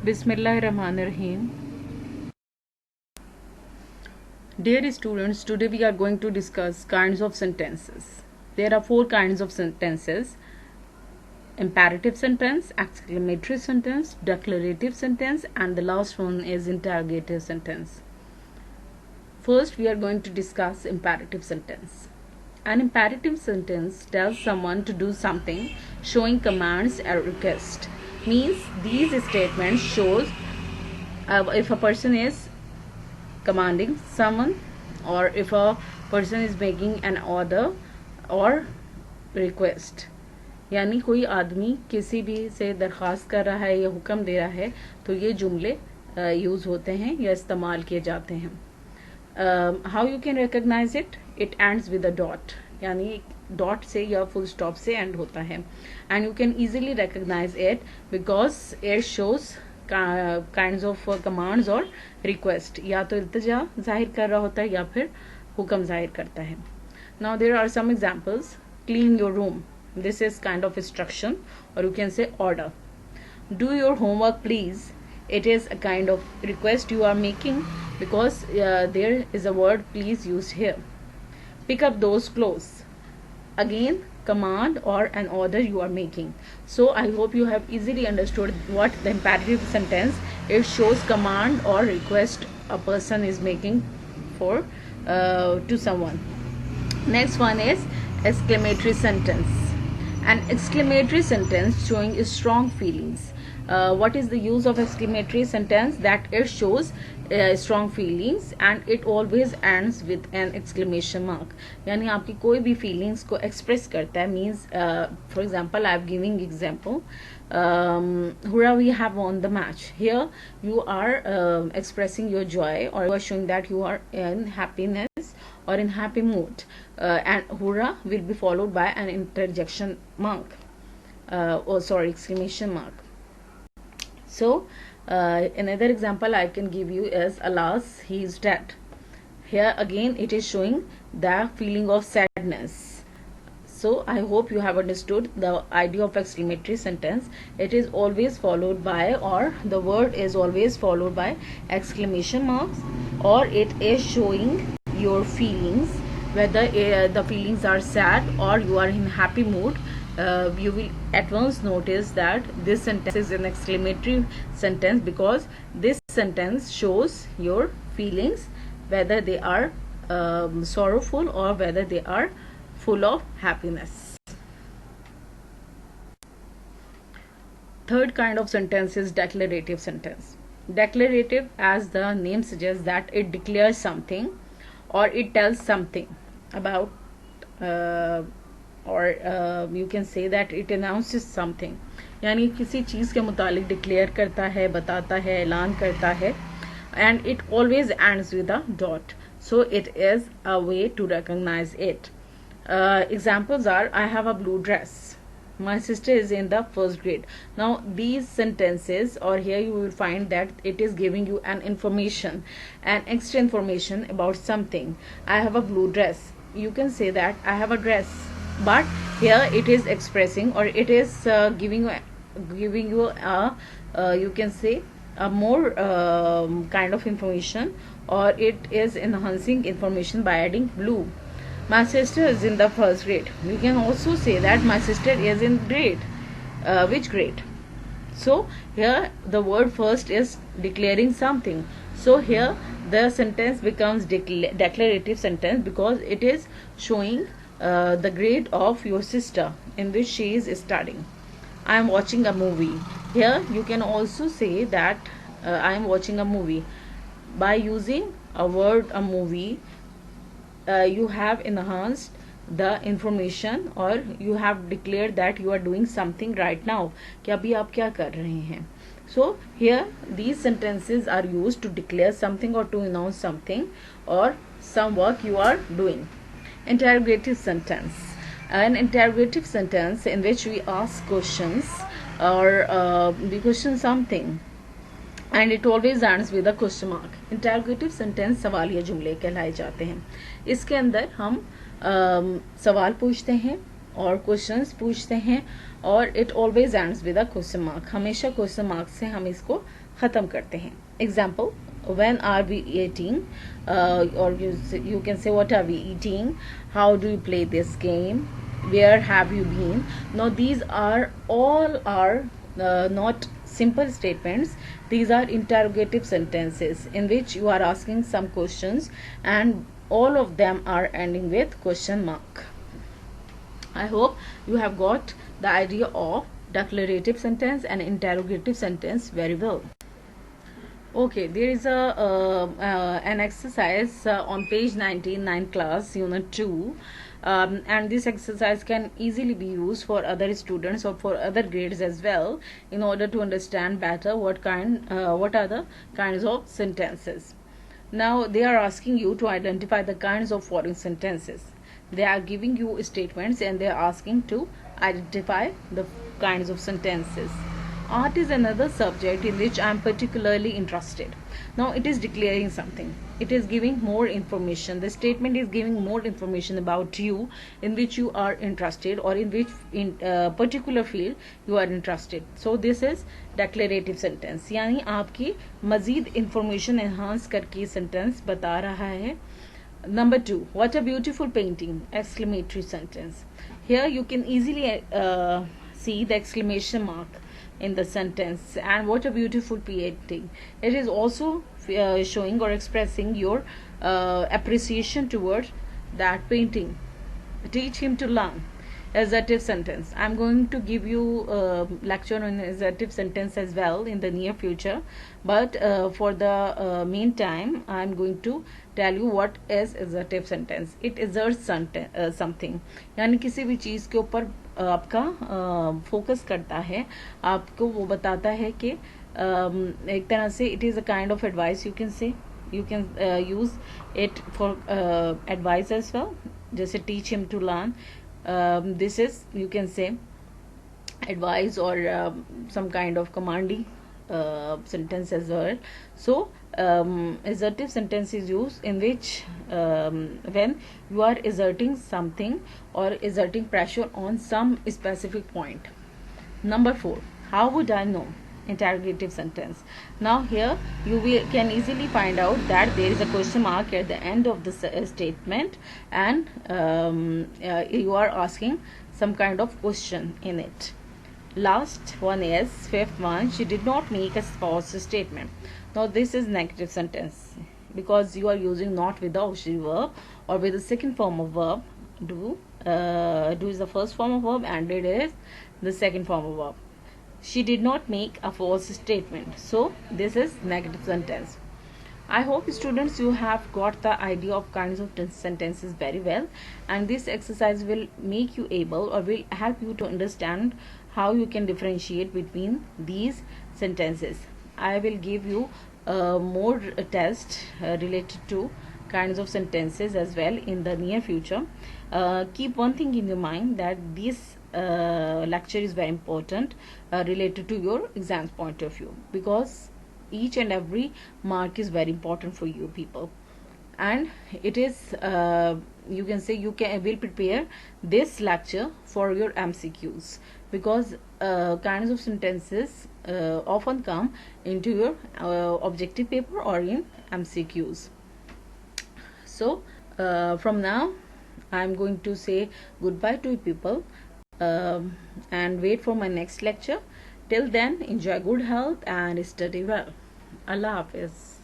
Bismillahirrahmanirrahim. Dear students, today we are going to discuss kinds of sentences. There are 4 kinds of sentences: imperative sentence, exclamatory sentence, declarative sentence, and the last one is interrogative sentence. First, we are going to discuss imperative sentence. An imperative sentence tells someone to do something, showing commands or request. Means these statements shows if a person is commanding someone or if a person is making an order or request. यानी कोई आदमी किसी भी से दरख्वास्त कर रहा है या हुक्म दे रहा है तो ये जुमले यूज़ होते हैं या इस्तेमाल किए जाते हैं. How you can recognise it? It ends with a dot, यानी डॉट से या फुल स्टॉप से एंड होता है. And you can easily recognise it because it shows kinds of commands और रिक्वेस्ट. या तो इल्तिजा जाहिर कर रहा होता है या फिर हुक्म जाहिर करता है. Now there are some examples. Clean your room, this is kind of instruction, or you can say order. Do your homework please, it is a kind of request you are making because there is a word please used here. Pick up those clothes, again command or an order you are making. So I hope you have easily understood what the imperative sentence. It shows command or request a person is making for to someone. Next one is exclamatory sentence. An exclamatory sentence showing strong feelings. What is the use of exclamatory sentence? That it shows strong feelings and it always ends with an exclamation mark. यानी आपकी कोई भी feelings को express करता है. Means for example, I am giving example. Hurrah, we have won the match. Here you are expressing your joy or you are showing that you are in happiness or in happy mood, and hurrah will be followed by an interjection mark, exclamation mark. So another example I can give you is alas he is dead. Here again it is showing the feeling of sadness. So I hope you have understood the idea of exclamatory sentence. It is always followed by, or the word is always followed by exclamation marks, or it is showing your feelings, whether the feelings are sad or you are in happy mood. You will at once notice that this sentence is an exclamatory sentence because this sentence shows your feelings, whether they are sorrowful or whether they are full of happiness. Third kind of sentence is declarative sentence. Declarative, as the name suggests, that it declares something or it tells something about or you can say that it announces something. यानी किसी चीज़ के मुतालिक declare करता है, बताता है, ऐलान करता है, and it always ends with a dot. So it is a way to recognize it. Examples are, I have a blue dress. My sister is in the first grade. Now these sentences, or here you will find that it is giving you an information, an extra information about something. I have a blue dress. You can say that I have a dress, but here it is expressing, or it is giving you a you can say a more kind of information, or it is enhancing information by adding blue. My sister is in the first grade. You can also say that my sister is in grade. Which grade? So here the word first is declaring something. So here the sentence becomes declarative sentence because it is showing the grade of your sister in which she is studying. I am watching a movie. Here you can also say that I am watching a movie. By using a word a movie, you have enhanced the information, or you have declared that you are doing something right now, कि अभी आप क्या कर रहे हैं. So here these sentences are used to declare something or to announce something or some work you are doing. Interrogative sentence. An interrogative sentence in which we ask questions or we question something and it always ends with a question mark. Interrogative sentence सवालिया जुमले कहलाए जाते हैं. इसके अंदर हम सवाल पूछते हैं और क्वेश्चंस पूछते हैं, और it always ends with a question mark, हमेशा क्वेश्चन मार्क से हम इसको ख़त्म करते हैं. Example, when are we eating, or you can say what are we eating, how do you play this game, where have you been. Now these are all are not simple statements. These are interrogative sentences in which you are asking some questions, and all of them are ending with question mark. I hope you have got the idea of declarative sentence and interrogative sentence very well. Okay, there is an exercise on page 19, 9 class, unit 2, and this exercise can easily be used for other students or for other grades as well, in order to understand better what are the kinds of sentences. Now they are asking you to identify the kinds of foreign sentences. They are giving you statements and they are asking to identify the kinds of sentences. Art is another subject in which I am particularly interested. Now it is declaring something. It is giving more information. The statement is giving more information about you, in which you are interested, or in which particular field you are interested. So this is declarative sentence. यानी आपकी मजीद information enhance करके sentence बता रहा है. Number 2, what a beautiful painting! Exclamatory sentence. Here you can easily see the exclamation mark in the sentence, and what a beautiful painting. It is also showing or expressing your appreciation towards that painting. Teach him to learn. Assertive sentence. I'm going to give you a lecture on assertive sentence as well in the near future, but for the meantime I'm going to tell you what is assertive sentence. It asserts something, यानी किसी भी चीज़ के ऊपर आपका focus करता है, आपको वो बताता है कि एक तरह से it is a kind of advice, you can say. You can use it for advice as well, जैसे teach him to learn. This is, you can say, advice or some kind of commanding sentence as well. So assertive sentence is used in which when you are asserting something or exerting pressure on some specific point. Number 4, how would I know? Interrogative sentence. Now here you can easily find out that there is a question mark at the end of the statement, and you are asking some kind of question in it. Last one is fifth one, she did not make a false statement. Now this is negative sentence, because you are using not with the auxiliary verb or with the second form of verb. Do is the first form of verb and did is the second form of verb. She did not make a false statement, so this is negative sentence. I hope students you have got the idea of kinds of sentences very well, and this exercise will make you able or will help you to understand how you can differentiate between these sentences. I will give you more tests related to kinds of sentences as well in the near future. Keep one thing in your mind, that this lecture is very important related to your exams point of view, because each and every mark is very important for you people, and it is you can say you will prepare this lecture for your MCQs, because kinds of sentences often come into your objective paper or in MCQs. So from now I'm going to say goodbye to you people, and wait for my next lecture. Till then, enjoy good health and study well. Allah Hafiz.